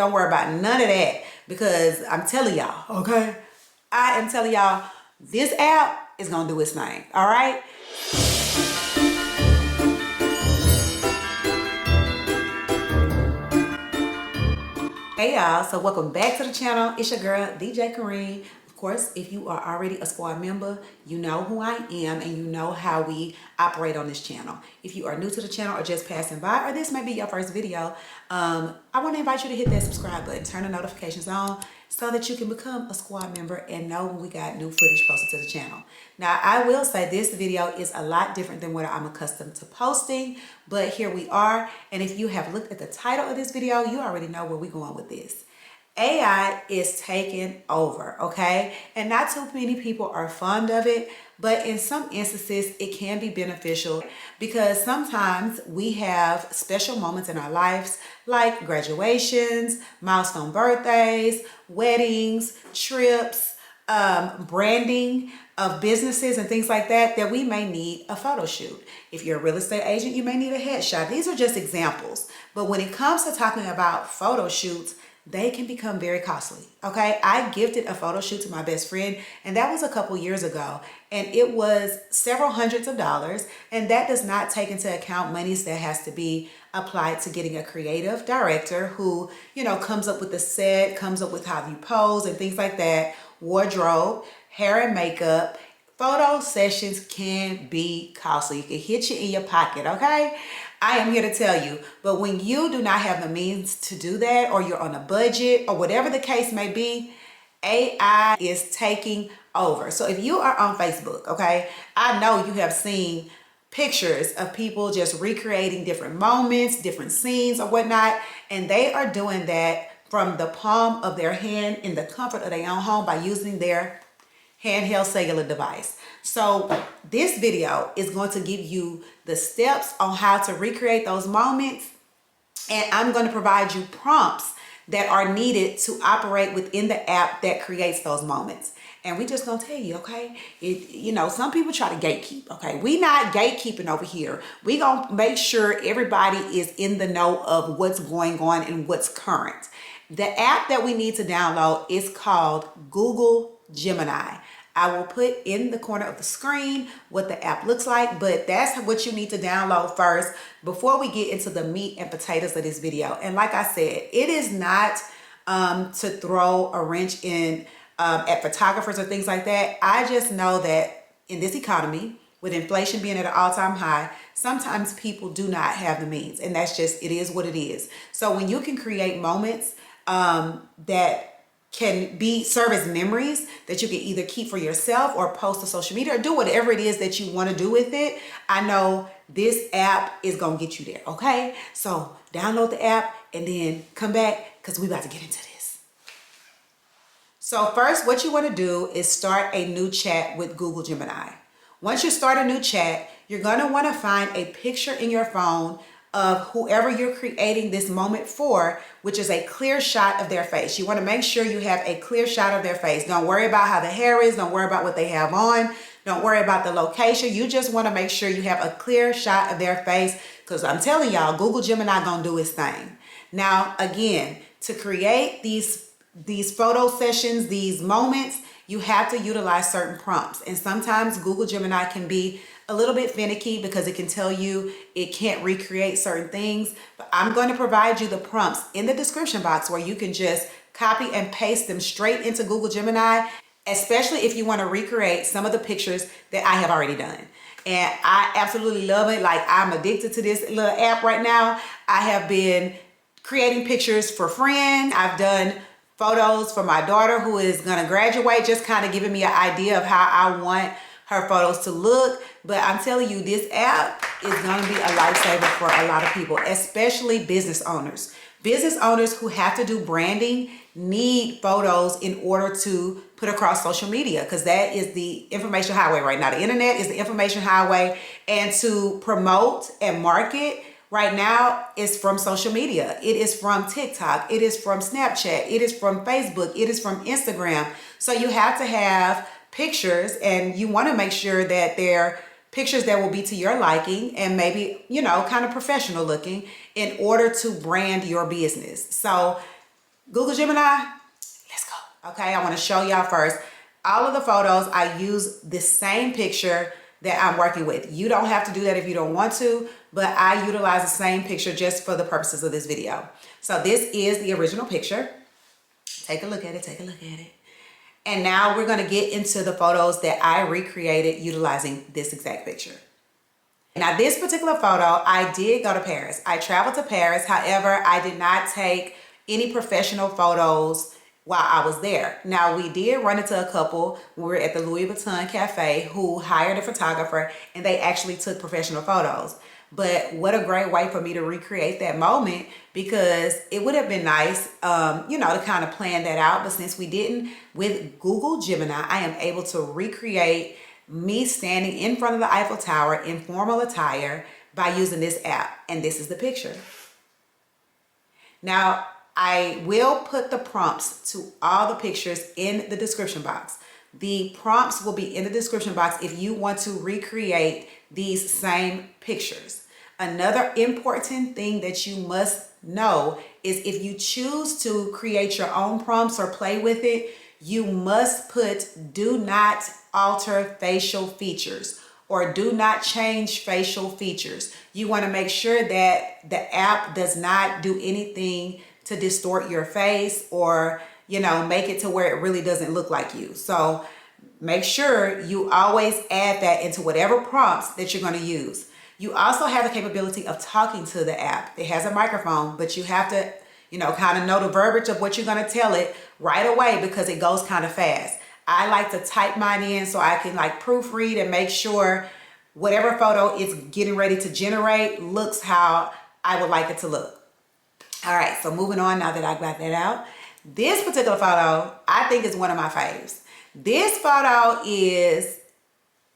Don't worry about none of that because I'm telling y'all, okay? I am telling y'all, this app is gonna do its thing, all right? Hey y'all, so welcome back to the channel. It's your girl, DJ Corine. Of course, if you are already a squad member, you know who I am and you know how we operate on this channel. If you are new to the channel or just passing by, or this may be your first video, I want to invite you to hit that subscribe button, turn the notifications on so that you can become a squad member and know when we got new footage posted to the channel. Now, I will say this video is a lot different than what I'm accustomed to posting, but here we are. And if you have looked at the title of this video, you already know where we're going with this. AI is taking over, okay? And not too many people are fond of it, but in some instances, it can be beneficial because sometimes we have special moments in our lives like graduations, milestone birthdays, weddings, trips, branding of businesses and things like that, that we may need a photo shoot. If you're a real estate agent, you may need a headshot. These are just examples. But when it comes to talking about photo shoots, they can become very costly, okay? I gifted a photo shoot to my best friend, and that was a couple years ago, and it was several hundreds of dollars, and that does not take into account monies that has to be applied to getting a creative director who, you know, comes up with the set, comes up with how you pose and things like that, wardrobe, hair and makeup. Photo sessions can be costly. It can hit you in your pocket, okay? I am here to tell you, but when you do not have the means to do that, or you're on a budget, or whatever the case may be, AI is taking over. So if you are on Facebook, okay, I know you have seen pictures of people just recreating different moments, different scenes or whatnot, and they are doing that from the palm of their hand in the comfort of their own home by using their handheld cellular device. So this video is going to give you the steps on how to recreate those moments, and I'm going to provide you prompts that are needed to operate within the app that creates those moments. And we just gonna tell you, okay, you know, some people try to gatekeep, okay? We not gatekeeping over here. We gonna make sure everybody is in the know of what's going on and what's current. The app that we need to download is called Google Gemini. I will put in the corner of the screen what the app looks like, but that's what you need to download first before we get into the meat and potatoes of this video. And like I said, it is not to throw a wrench in at photographers or things like that. I just know that in this economy, with inflation being at an all-time high, sometimes people do not have the means, and that's just, it is what it is. So when you can create moments that can serve as memories that you can either keep for yourself or post to social media or do whatever it is that you want to do with it, I know this app is going to get you there, okay? So download the app and then come back because we about to get into this. So first, what you want to do is start a new chat with Google Gemini. Once you start a new chat, you're going to want to find a picture in your phone of whoever you're creating this moment for, which is a clear shot of their face. You want to make sure you have a clear shot of their face. Don't worry about how the hair is. Don't worry about what they have on. Don't worry about the location. You just want to make sure you have a clear shot of their face, because I'm telling y'all, Google Gemini gonna do its thing. Now, again, to create these photo sessions, these moments, you have to utilize certain prompts. And sometimes Google Gemini can be a little bit finicky because it can tell you it can't recreate certain things. But I'm going to provide you the prompts in the description box where you can just copy and paste them straight into Google Gemini, especially if you want to recreate some of the pictures that I have already done. And I absolutely love it. Like, I'm addicted to this little app right now. I have been creating pictures for friends. I've done photos for my daughter who is going to graduate, just kind of giving me an idea of how I want her photos to look. But I'm telling you, this app is going to be a lifesaver for a lot of people, especially business owners. Business owners who have to do branding need photos in order to put across social media, because that is the information highway right now. The internet is the information highway, and to promote and market right now is from social media. It is from TikTok. It is from Snapchat. It is from Facebook. It is from Instagram. So you have to have pictures, and you want to make sure that they're pictures that will be to your liking and maybe, you know, kind of professional looking in order to brand your business. So Google Gemini, let's go. Okay, I want to show y'all first. All of the photos, I use the same picture that I'm working with. You don't have to do that if you don't want to, but I utilize the same picture just for the purposes of this video. So this is the original picture. Take a look at it, take a look at it. And now we're gonna get into the photos that I recreated utilizing this exact picture. Now this particular photo, I did go to Paris. I traveled to Paris. However, I did not take any professional photos while I was there. Now we did run into a couple. We were at the Louis Vuitton Cafe who hired a photographer and they actually took professional photos. But what a great way for me to recreate that moment, because it would have been nice, you know, to kind of plan that out. But since we didn't, with Google Gemini, I am able to recreate me standing in front of the Eiffel Tower in formal attire by using this app. And this is the picture. Now, I will put the prompts to all the pictures in the description box. The prompts will be in the description box if you want to recreate these same pictures. Another important thing that you must know is if you choose to create your own prompts or play with it, you must put do not alter facial features or do not change facial features. You want to make sure that the app does not do anything to distort your face or, you know, make it to where it really doesn't look like you. So make sure you always add that into whatever prompts that you're going to use. You also have the capability of talking to the app. It has a microphone, but you have to, you know, kind of know the verbiage of what you're going to tell it right away because it goes kind of fast. I like to type mine in so I can like proofread and make sure whatever photo it's getting ready to generate looks how I would like it to look. All right, so moving on now that I got that out. This particular photo, I think is one of my faves. This photo is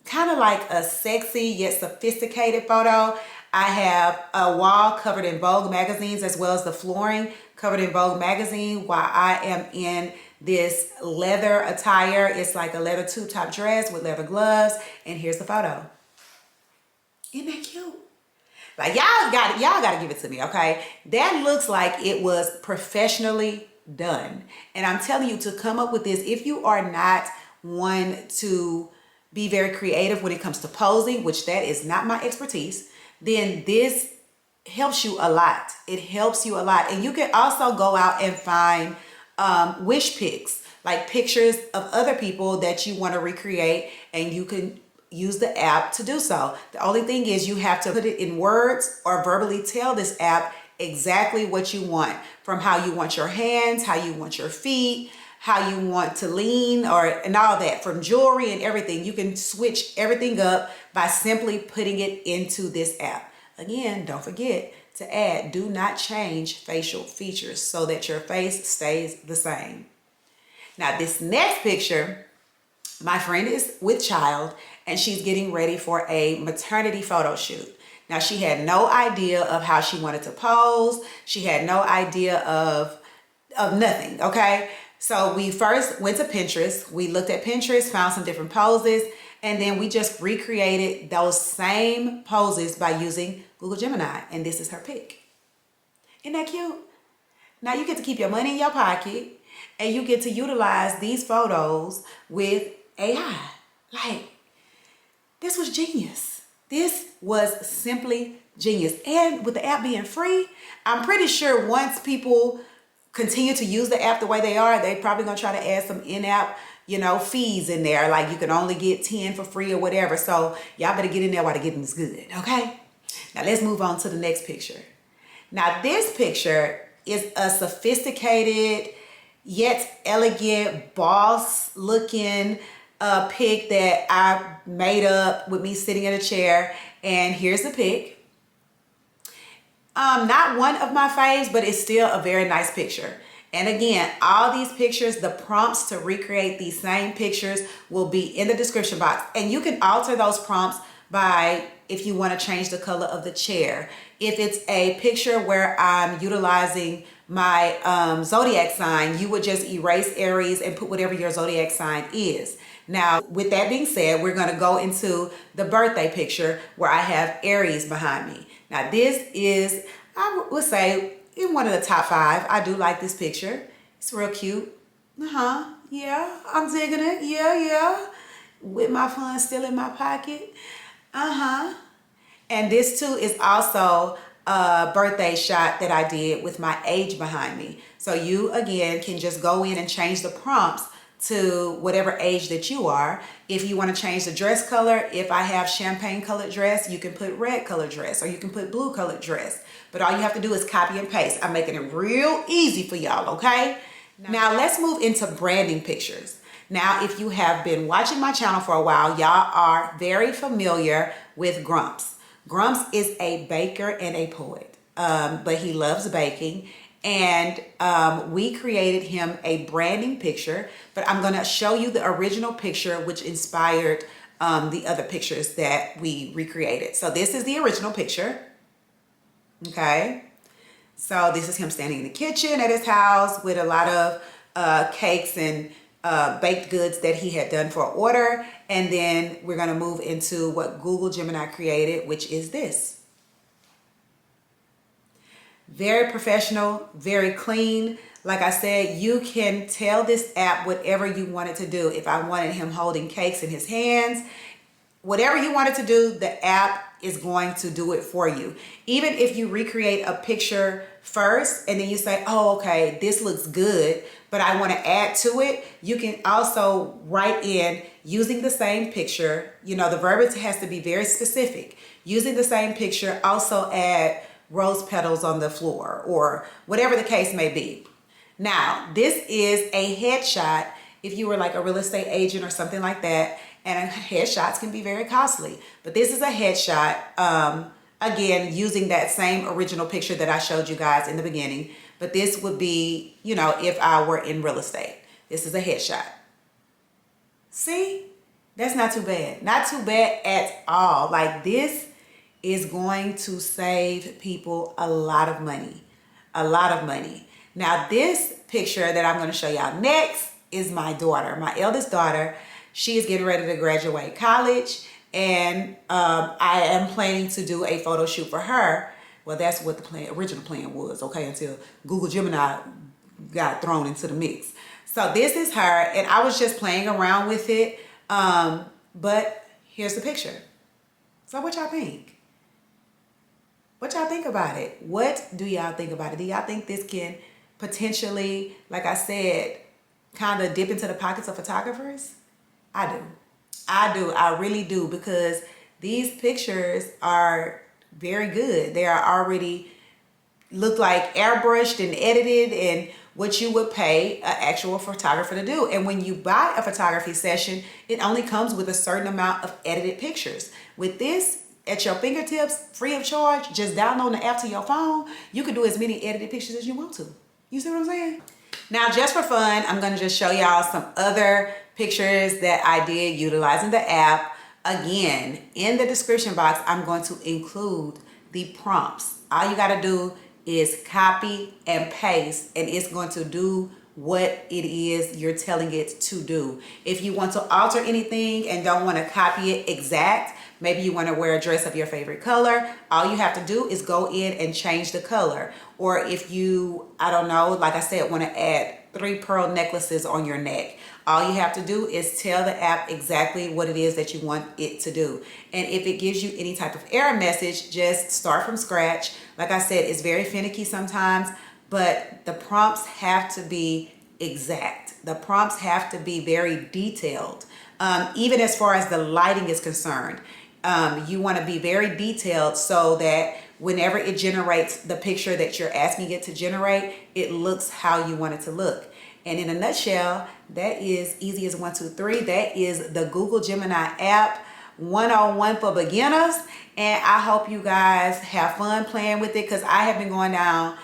kind of like a sexy yet sophisticated photo. I have a wall covered in Vogue magazines as well as the flooring covered in Vogue magazine while I am in this leather attire. It's like a leather tube top dress with leather gloves. And here's the photo. Isn't that cute? Like y'all gotta give it to me, okay? That looks like it was professionally done. And I'm telling you to come up with this, if you are not one to be very creative when it comes to posing, which that is not my expertise, then this helps you a lot. It helps you a lot. And you can also go out and find wish pics, like pictures of other people that you want to recreate, and you can use the app to do so. The only thing is you have to put it in words or verbally tell this app exactly what you want, from how you want your hands, how you want your feet, how you want to lean, and all that, from jewelry and everything. You can switch everything up by simply putting it into this app. Again, don't forget to add do not change facial features so that your face stays the same. Now this next picture, my friend is with child and she's getting ready for a maternity photo shoot. Now she had no idea of how she wanted to pose. She had no idea of nothing, okay? So we first went to Pinterest. We looked at Pinterest, found some different poses, and then we just recreated those same poses by using Google Gemini, and this is her pic. Isn't that cute? Now you get to keep your money in your pocket and you get to utilize these photos with AI. Like, this was genius. This was simply genius. And with the app being free, I'm pretty sure once people continue to use the app the way they are, they probably gonna try to add some in-app, you know, fees in there. Like you can only get 10 for free or whatever. So y'all better get in there while the getting is good, okay? Now let's move on to the next picture. Now this picture is a sophisticated yet elegant boss looking pic that I made up with me sitting in a chair. And here's the pic. Not one of my faves, but it's still a very nice picture. And again, all these pictures, the prompts to recreate these same pictures will be in the description box. And you can alter those prompts by, if you want to change the color of the chair. If it's a picture where I'm utilizing my zodiac sign, you would just erase Aries and put whatever your zodiac sign is. Now, with that being said, we're going to go into the birthday picture where I have Aries behind me. Now, this is, I would say, in one of the top 5. I do like this picture. It's real cute. Yeah, I'm digging it. Yeah. With my funds still in my pocket. And this too is also a birthday shot that I did with my age behind me. So you, again, can just go in and change the prompts to whatever age that you are. If you want to change the dress color, if I have champagne colored dress, you can put red colored dress, or you can put blue colored dress. But all you have to do is copy and paste. I'm making it real easy for y'all, okay? Now let's move into branding pictures. Now, if you have been watching my channel for a while, y'all are very familiar with Grumps. Grumps is a baker and a poet, but he loves baking. And we created him a branding picture, but I'm gonna show you the original picture which inspired the other pictures that we recreated. So this is the original picture, okay? So this is him standing in the kitchen at his house with a lot of cakes and baked goods that he had done for order. And then we're gonna move into what Google Gemini created, which is this. Very professional, very clean. Like I said, you can tell this app whatever you want it to do. If I wanted him holding cakes in his hands, whatever you want it to do, the app is going to do it for you. Even if you recreate a picture first and then you say, oh, okay, this looks good, but I want to add to it, you can also write in using the same picture. You know, the verbiage has to be very specific. Using the same picture, also add rose petals on the floor or whatever the case may be. Now, this is a headshot if you were like a real estate agent or something like that, and headshots can be very costly. But this is a headshot, again, using that same original picture that I showed you guys in the beginning. But this would be, you know, if I were in real estate. This is a headshot. See? That's not too bad. Not too bad at all. Like, this is going to save people a lot of money. A lot of money. Now, this picture that I'm going to show y'all next is my daughter, my eldest daughter. She is getting ready to graduate college, and I am planning to do a photo shoot for her. Well, that's what the original plan was, okay, until Google Gemini got thrown into the mix. So this is her, and I was just playing around with it, but here's the picture. So what y'all think? What y'all think about it? What do y'all think about it? Do y'all think this can potentially, like I said, kind of dip into the pockets of photographers? I do. I really do, because these pictures are very good. They are already look like airbrushed and edited and what you would pay an actual photographer to do. And when you buy a photography session, it only comes with a certain amount of edited pictures. With this at your fingertips, free of charge, just download the app to your phone, you can do as many edited pictures as you want to. You see what I'm saying? Now, just for fun, I'm gonna just show y'all some other pictures that I did utilizing the app. Again, in the description box, I'm going to include the prompts. All you gotta do is copy and paste, and it's going to do what it is you're telling it to do. If you want to alter anything and don't want to copy it exact, maybe you want to wear a dress of your favorite color, all you have to do is go in and change the color. Or if you, I don't know, like I said, want to add 3 pearl necklaces on your neck, all you have to do is tell the app exactly what it is that you want it to do. And if it gives you any type of error message, just start from scratch. Like I said, it's very finicky sometimes, but the prompts have to be exact. The prompts have to be very detailed. Even as far as the lighting is concerned, you want to be very detailed so that whenever it generates the picture that you're asking it to generate, it looks how you want it to look. And in a nutshell, that is easy as 1, 2, 3. That is the Google Gemini app 101 for beginners. And I hope you guys have fun playing with it, because I have been going down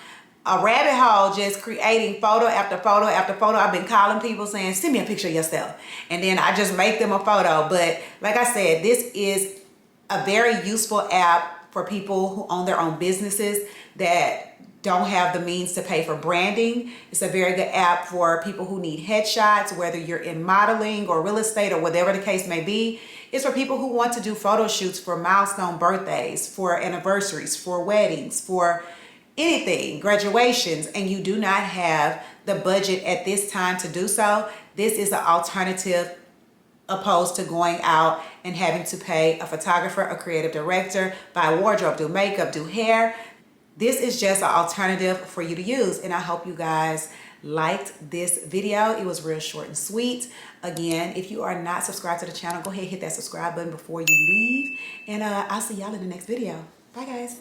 a rabbit hole just creating photo after photo after photo. I've been calling people saying, send me a picture of yourself. And then I just make them a photo. But like I said, this is a very useful app for people who own their own businesses that don't have the means to pay for branding. It's a very good app for people who need headshots, whether you're in modeling or real estate or whatever the case may be. It's for people who want to do photo shoots for milestone birthdays, for anniversaries, for weddings, for anything, graduations, and you do not have the budget at this time to do so, this is an alternative opposed to going out and having to pay a photographer, a creative director, buy wardrobe, do makeup, do hair. This is just an alternative for you to use, and I hope you guys liked this video. It was real short and sweet. Again, if you are not subscribed to the channel, go ahead and hit that subscribe button before you leave, and I'll see y'all in the next video. Bye guys.